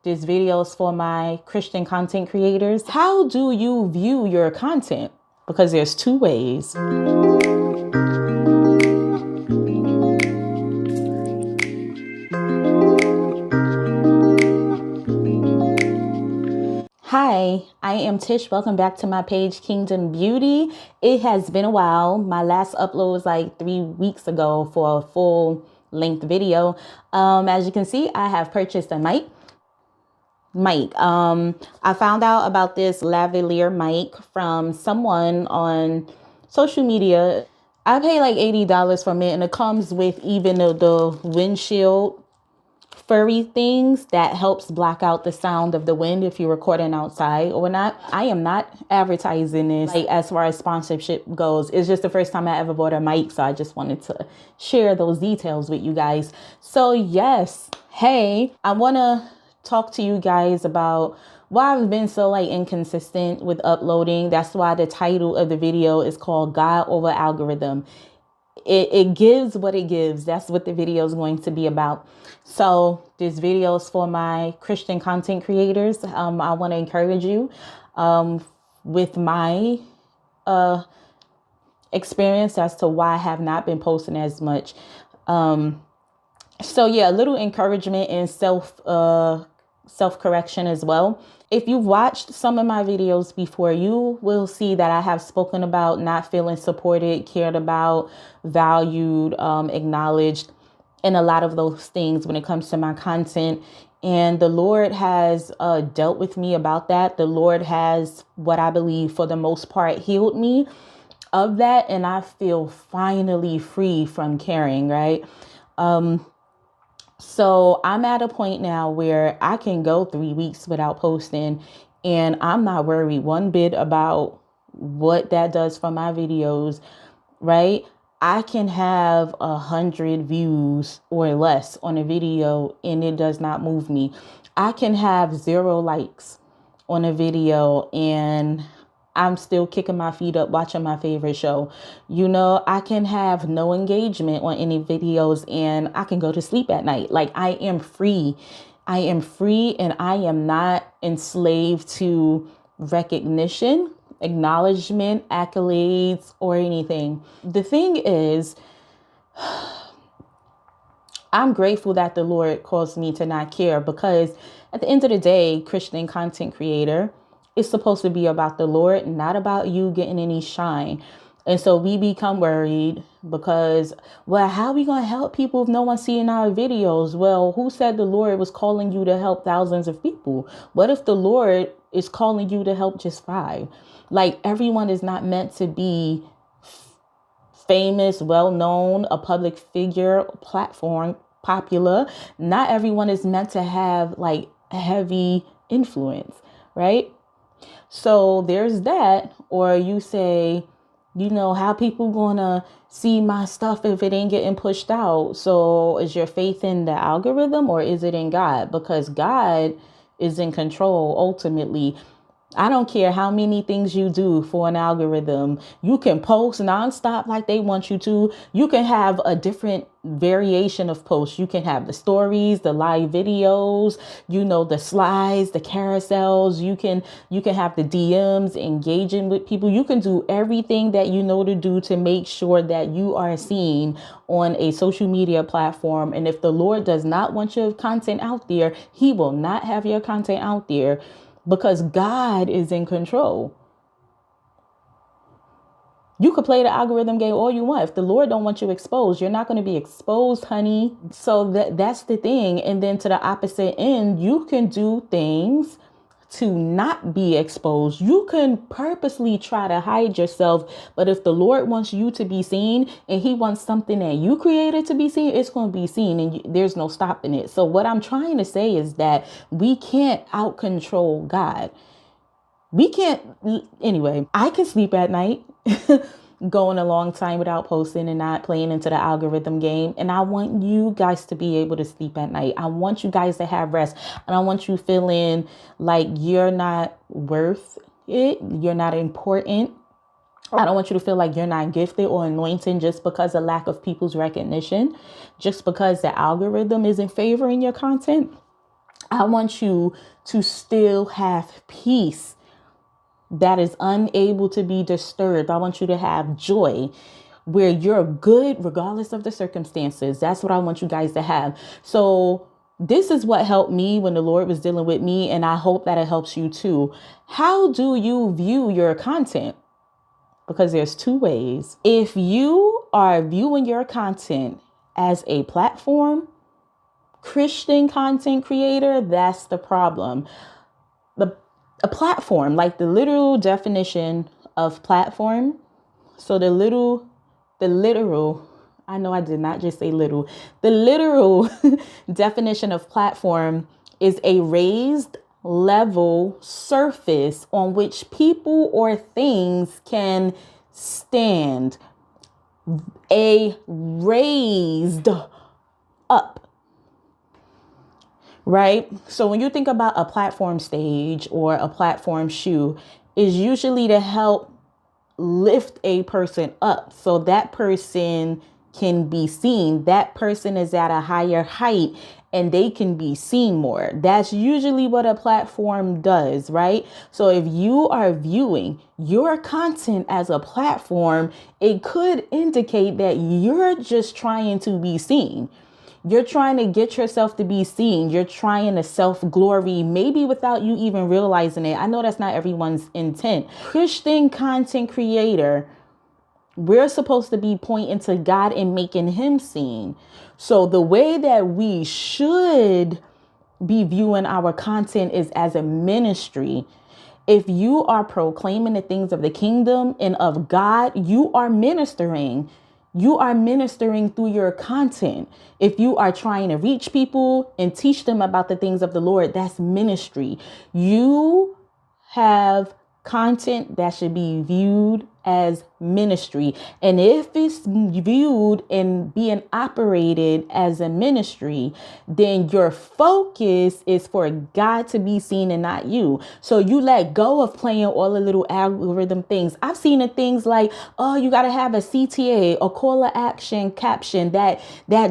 this video is for my Christian content creators. How do you view your content? Because there's two ways. Hi, I am Tish. Welcome back to my page, Kingdom Beauty. It has been a while. My last upload was like 3 weeks ago for a full length video. As you can see, I have purchased a mic. I found out about this lavalier mic from someone on social media. I paid like $80 from it, and it comes with even the windshield furry things that helps block out the sound of the wind if you're recording outside or not. I am not advertising this like as far as sponsorship goes. It's just the first time I ever bought a mic, so I just wanted to share those details with you guys. So yes, hey, I want to talk to you guys about why I've been so inconsistent with uploading. That's why the title of the video is called God Over Algorithm. It gives what it gives. That's what the video is going to be about. So this video is for my Christian content creators. I want to encourage you with my experience as to why I have not been posting as much. So yeah, a little encouragement and self-correction as well. If you've watched some of my videos before, you will see that I have spoken about not feeling supported, cared about, valued, acknowledged, and a lot of those things when it comes to my content. And the Lord has dealt with me about that. The Lord has, what I believe for the most part, healed me of that. And I feel finally free from caring, right? So I'm at a point now where I can go 3 weeks without posting, and I'm not worried one bit about what that does for my videos, right? I can have 100 views or less on a video and it does not move me. I can have 0 likes on a video and I'm still kicking my feet up watching my favorite show. You know, I can have no engagement on any videos and I can go to sleep at night. Like, I am free. I am free and I am not enslaved to recognition, acknowledgement, accolades, or anything. The thing is, I'm grateful that the Lord calls me to not care, because at the end of the day, Christian content creator, it's supposed to be about the Lord, not about you getting any shine. And so we become worried because, well, how are we going to help people if no one's seeing our videos? Well, who said the Lord was calling you to help thousands of people? What if the Lord is calling you to help just 5? Like, everyone is not meant to be famous, well-known, a public figure, platform, popular. Not everyone is meant to have like heavy influence, right? So there's that. Or you say, you know, how people gonna see my stuff if it ain't getting pushed out? So is your faith in the algorithm or is it in God? Because God is in control ultimately. I don't care how many things you do for an algorithm. You can post nonstop like they want you to. You can have a different variation of posts. You can have the stories, the live videos, you know, the slides, the carousels. You can have the DMs, engaging with people. You can do everything that you know to do to make sure that you are seen on a social media platform. And if the Lord does not want your content out there, He will not have your content out there, because God is in control. You could play the algorithm game all you want. If the Lord don't want you exposed, you're not going to be exposed, honey. So that's the thing. And then to the opposite end, you can do things to not be exposed. You can purposely try to hide yourself. But if the Lord wants you to be seen and He wants something that you created to be seen, it's going to be seen, and there's no stopping it. So what I'm trying to say is that we can't out control God. We can't. Anyway, I can sleep at night going a long time without posting and not playing into the algorithm game. And I want you guys to be able to sleep at night. I want you guys to have rest. And I want you feeling like you're not worth it. You're not important. I don't want you to feel like you're not gifted or anointed just because of lack of people's recognition, just because the algorithm isn't favoring your content. I want you to still have peace that is unable to be disturbed. I want you to have joy where you're good regardless of the circumstances. That's what I want you guys to have. So this is what helped me when the Lord was dealing with me, and I hope that it helps you too. How do you view your content? Because there's two ways. If you are viewing your content as a platform, Christian content creator, that's the problem. A platform, like the literal definition of platform. So the literal, I know I did not just say little. The literal definition of platform is a raised level surface on which people or things can stand. A raised up. Right? So when you think about a platform stage or a platform shoe, is usually to help lift a person up so that person can be seen. That person is at a higher height and they can be seen more. That's usually what a platform does, right? So if you are viewing your content as a platform, it could indicate that you're just trying to be seen. You're trying to get yourself to be seen. You're trying to self-glory, maybe without you even realizing it. I know that's not everyone's intent. Christian content creator, we're supposed to be pointing to God and making him seen. So the way that we should be viewing our content is as a ministry. If you are proclaiming the things of the kingdom and of God, you are ministering. You are ministering through your content. If you are trying to reach people and teach them about the things of the Lord, that's ministry. You have content that should be viewed as ministry. And if it's viewed and being operated as a ministry, then your focus is for God to be seen and not you. So you let go of playing all the little algorithm things. I've seen the things like, oh, you got to have a CTA, a call to action caption that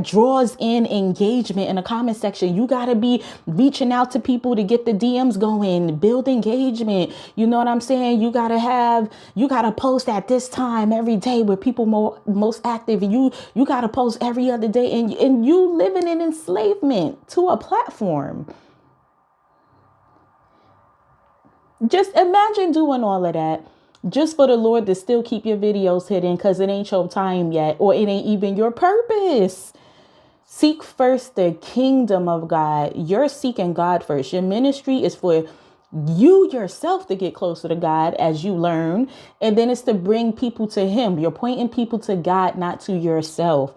draws in engagement in the comment section. You got to be reaching out to people to get the DMs going, build engagement. You know what I'm saying? You got to post at this time every day where people most active, and you got to post every other day, and you living in enslavement to a platform. Just imagine doing all of that just for the Lord to still keep your videos hidden because it ain't your time yet, or it ain't even your purpose. Seek first the kingdom of God. You're seeking God first. Your ministry is for you yourself to get closer to God as you learn. And then it's to bring people to him. You're pointing people to God, not to yourself.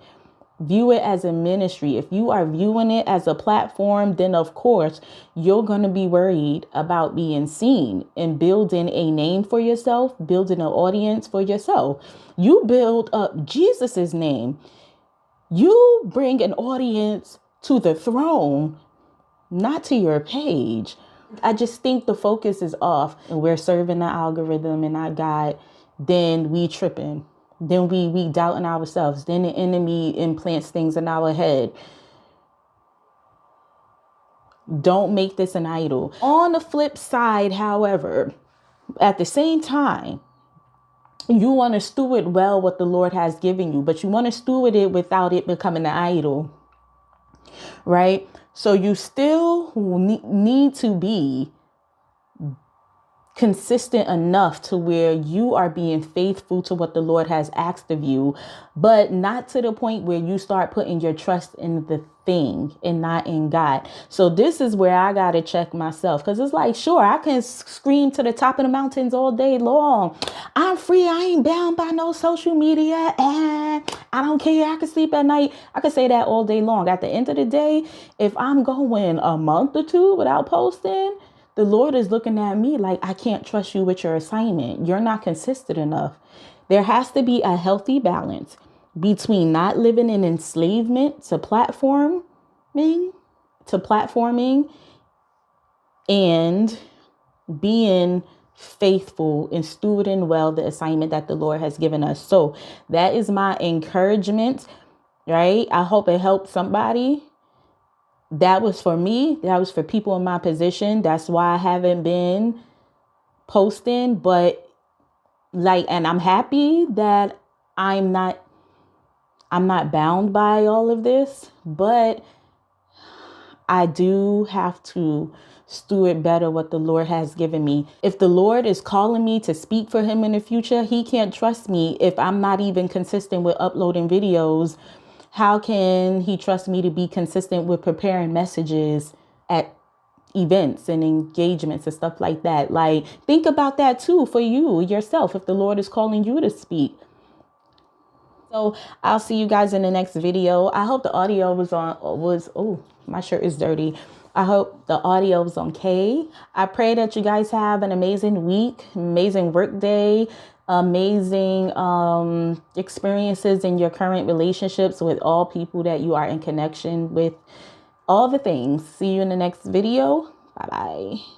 View it as a ministry. If you are viewing it as a platform, then of course you're going to be worried about being seen and building a name for yourself, building an audience for yourself. You build up Jesus's name. You bring an audience to the throne, not to your page. I just think the focus is off and we're serving the algorithm and not God. Then we tripping. Then we doubting ourselves. Then the enemy implants things in our head. Don't make this an idol. On the flip side, however, at the same time, you want to steward well what the Lord has given you, but you want to steward it without it becoming an idol, right? So you still need to be consistent enough to where you are being faithful to what the Lord has asked of you, but not to the point where you start putting your trust in the thing and not in God. So this is where I got to check myself, because it's like, sure, I can scream to the top of the mountains all day long. I'm free. I ain't bound by no social media. And I don't care. I can sleep at night. I can say that all day long. At the end of the day, if I'm going a month or two without posting, the Lord is looking at me like, I can't trust you with your assignment. You're not consistent enough. There has to be a healthy balance between not living in enslavement to platforming and being faithful and stewarding well the assignment that the Lord has given us. So that is my encouragement, right? I hope it helped somebody. that was for me. That was for people in my position. That's why I haven't been posting. But like, and I'm happy that I'm not bound by all of this, but I do have to steward better what the Lord has given me. If the Lord is calling me to speak for him in the future, he can't trust me if I'm not even consistent with uploading videos. How can he trust me to be consistent with preparing messages at events and engagements and stuff like that? Like, think about that too for you yourself, if the Lord is calling you to speak. So I'll see you guys in the next video. I hope the audio oh, my shirt is dirty. I hope the audio was okay. I pray that you guys have an amazing week, amazing work day, amazing experiences in your current relationships with all people that you are in connection with, all the things. See you in the next video. Bye bye.